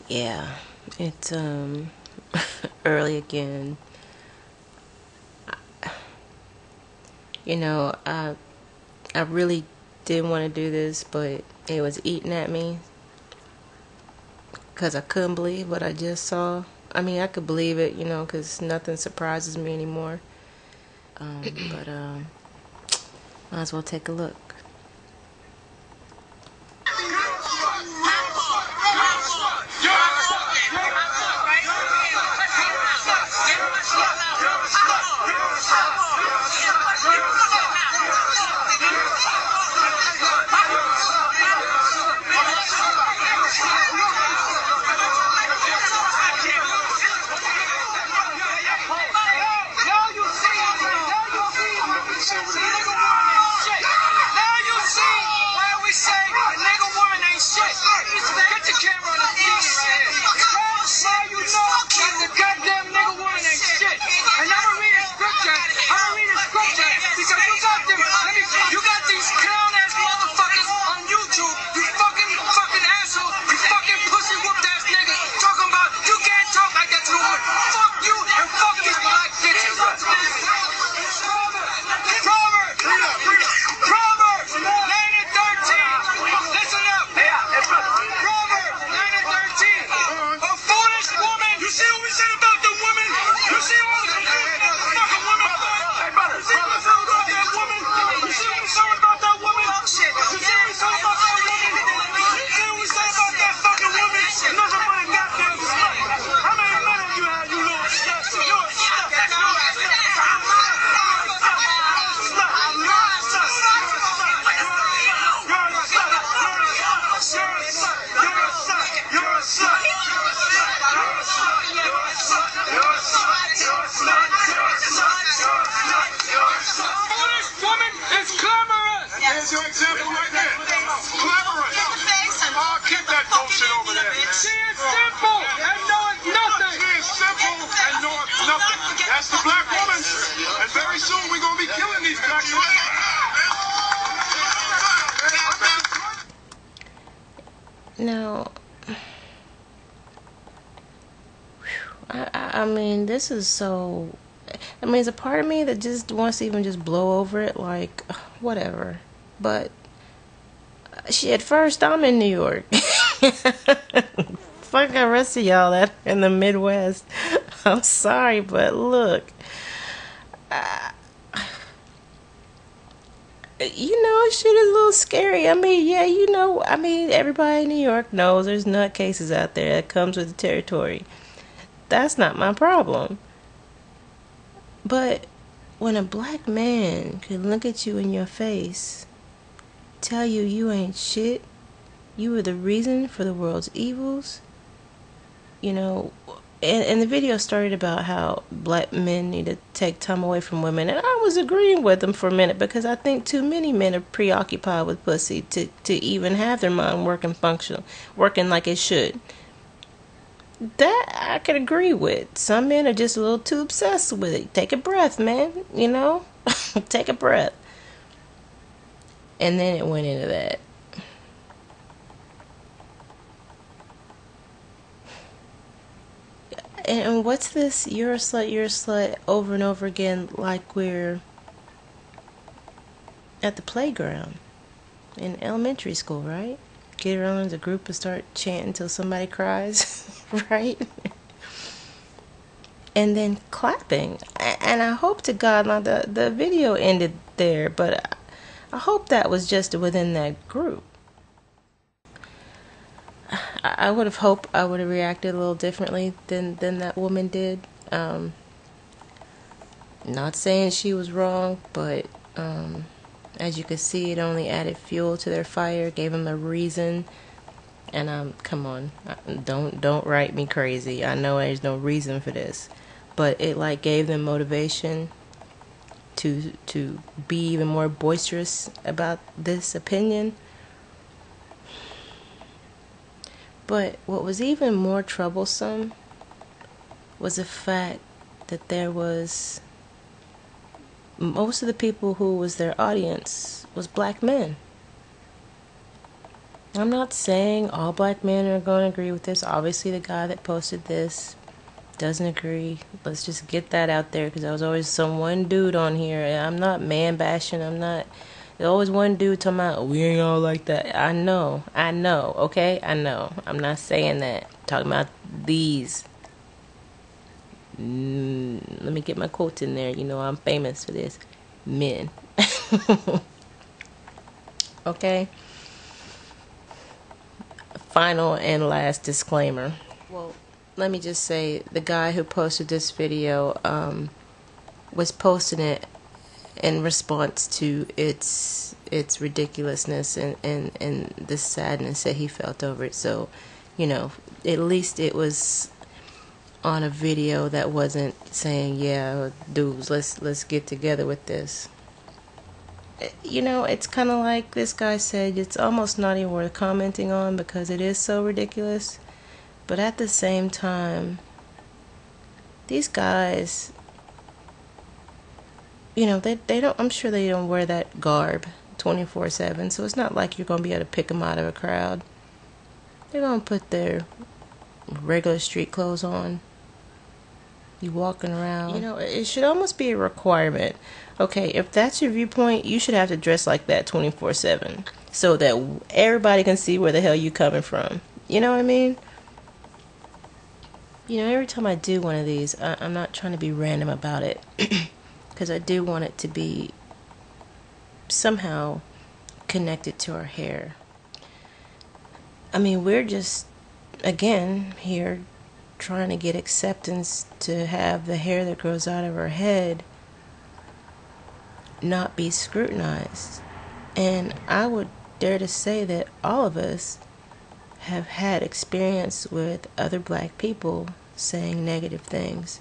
Yeah, it's early again. You know, I really didn't want to do this, but it was eating at me because I couldn't believe what I just saw. I mean, I could believe it, you know, because nothing surprises me anymore. But might as well take a look. That's the black woman. And very soon we're going to be killing these black women. Now, I mean, this is so... I mean, there's a part of me that just wants to even just blow over it, like, whatever. But, shit, first, I'm in New York. Fuck the rest of y'all that in the Midwest. I'm sorry, but look. You know, shit is a little scary. I mean, yeah, you know, I mean, everybody in New York knows there's nutcases out there that comes with the territory. That's not my problem. But when a black man can look at you in your face, tell you you ain't shit, you are the reason for the world's evils, you know, and the video started about how black men need to take time away from women, and I was agreeing with them for a minute because I think too many men are preoccupied with pussy to even have their mind working like it should. That I could agree with. Some men are just a little too obsessed with it. Take a breath, man, you know? Take a breath. And then it went into that. And what's this, you're a slut, over and over again, like we're at the playground in elementary school, right? Get around as a group and start chanting until somebody cries, right? And then clapping. And I hope to God, now the video ended there, but I hope that was just within that group. I would have hoped I would have reacted a little differently than that woman did. Not saying she was wrong, but as you could see, it only added fuel to their fire, gave them a reason. And come on, don't write me crazy. I know there's no reason for this, but it like gave them motivation to be even more boisterous about this opinion. But what was even more troublesome was the fact that there was most of the people who was their audience was black men. I'm not saying all black men are going to agree with this. Obviously, the guy that posted this doesn't agree. Let's just get that out there, because there was always some one dude on here. And I'm not man bashing. I'm not. There's always one dude talking about, "Oh, we ain't all like that." I know, okay? I know. I'm not saying that. I'm talking about these. Let me get my quotes in there. You know, I'm famous for this. Men. Okay? Final and last disclaimer. Well, let me just say, the guy who posted this video was posting it in response to its ridiculousness and the sadness that he felt over it. So, you know, at least it was on a video that wasn't saying, "Yeah, dudes, let's get together with this." You know, it's kind of like this guy said, it's almost not even worth commenting on because it is so ridiculous. But at the same time, these guys, you know, they don't, I'm sure they don't wear that garb 24/7, so it's not like you're going to be able to pick them out of a crowd. They're going to put their regular street clothes on. You walking around. You know, it should almost be a requirement. Okay, if that's your viewpoint, you should have to dress like that 24/7 so that everybody can see where the hell you coming from. You know what I mean? You know, every time I do one of these, I'm not trying to be random about it, because I do want it to be somehow connected to our hair. I mean, we're just, again, here trying to get acceptance to have the hair that grows out of our head not be scrutinized. And I would dare to say that all of us have had experience with other black people saying negative things.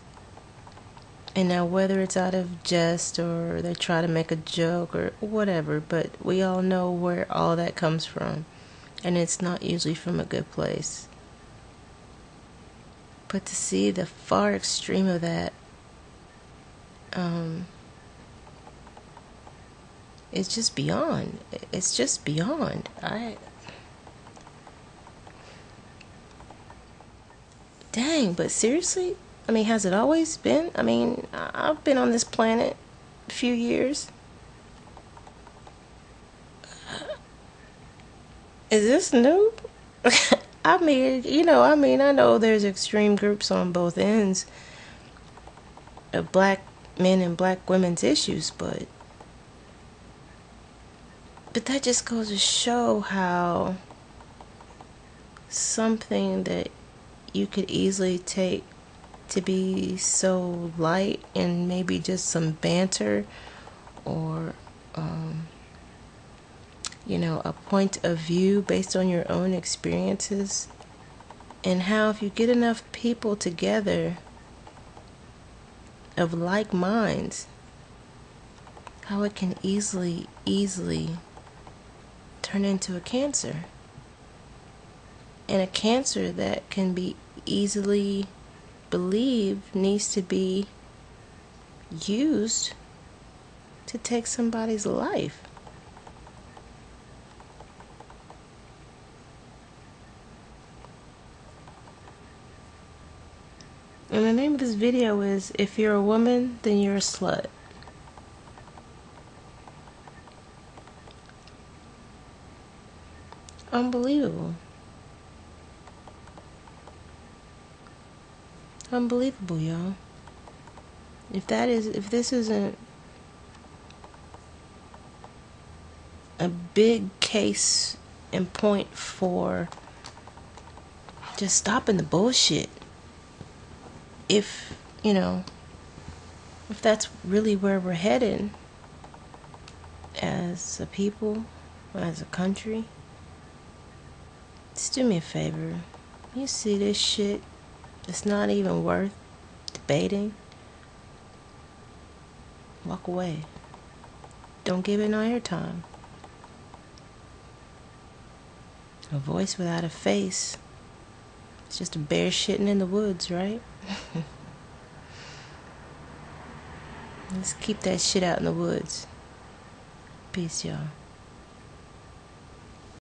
And now, whether it's out of jest or they try to make a joke or whatever, but we all know where all that comes from. And it's not usually from a good place. But to see the far extreme of that, it's just beyond. It's just beyond. Dang, but seriously? I mean, has it always been? I mean, I've been on this planet a few years. Is this new? I mean, you know, I know there's extreme groups on both ends of black men and black women's issues, but that just goes to show how something that you could easily take to be so light and maybe just some banter or you know, a point of view based on your own experiences, and how if you get enough people together of like minds, how it can easily turn into a cancer. And a cancer that can be easily believed needs to be used to take somebody's life. And the name of this video is, "If You're a Woman, Then You're a Slut." Unbelievable. Unbelievable, y'all. If this isn't a big case and point for just stopping the bullshit, if, you know, if that's really where we're headed as a people, as a country, just do me a favor. You see this shit, it's not even worth debating, walk away. Don't give it no airtime. A voice without a face, it's just a bear shitting in the woods, right? Let's keep that shit out in the woods. Peace, y'all.